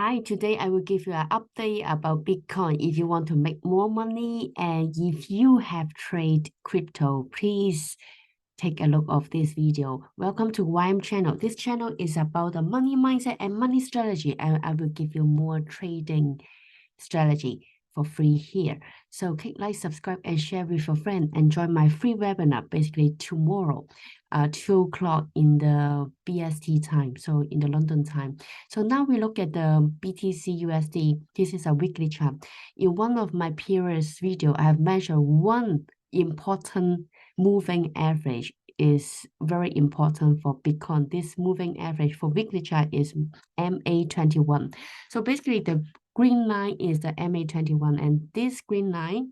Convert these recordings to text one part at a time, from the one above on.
Hi, today I will give you an update about Bitcoin. If you want to make more money and if you have trade crypto, please take a look of this video. Welcome to ymchannel. This channel is about the money mindset and money strategy. I will give you more trading strategy for free here. So click like, subscribe, and share with your friend and join my free webinar basically tomorrow, 2 o'clock in the BST time, so in the London time. So now we look at the BTC USD. This is a weekly chart. In one of my previous video, I have measured one important moving average is very important for Bitcoin. This moving average for weekly chart is MA21. So basically the green line is the MA21, and this green line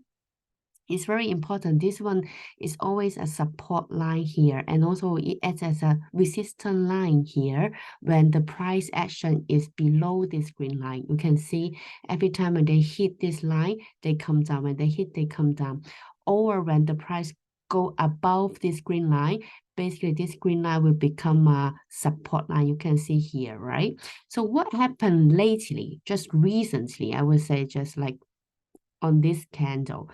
is very important. This one is always a support line here, and also it acts as a resistance line here when the price action is below this green line. You can see every time when they hit this line, they come down. When they hit, they come down. Or when the price go above this green line, basically this green line will become a support line. You can see here, right? So what happened lately, just recently, I would say just like on this candle,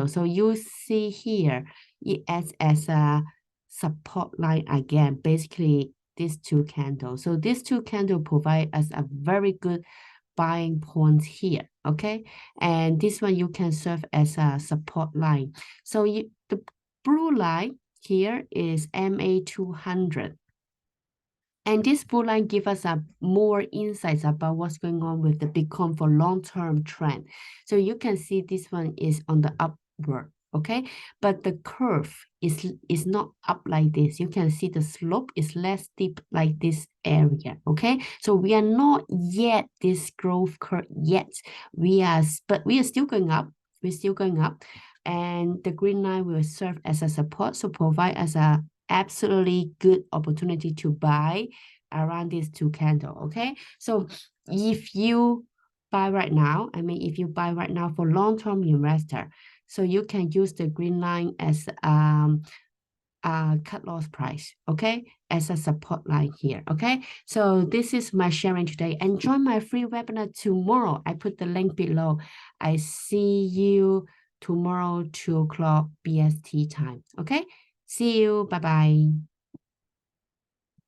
So you see here, it acts as a support line again, basically these two candles. So these two candles provide us a very good buying point here, okay? And this one you can serve as a support line. So the blue line here is MA200. And this blue line gives us more insights about what's going on with the Bitcoin for long-term trend. So you can see this one is on the upward, okay? But the curve is not up like this. You can see the slope is less steep like this area, okay? So we are not yet this growth curve yet. But we are still going up. We're still going up. And the green line will serve as a support, so provide us a absolutely good opportunity to buy around these two candles, okay? So if you buy right now, if you buy right now for long-term investor, so you can use the green line as a cut loss price, okay, as a support line here, okay? So this is my sharing today, and join my free webinar tomorrow. I put the link below. I see you tomorrow, 2 o'clock BST time, okay? See you. Bye-bye.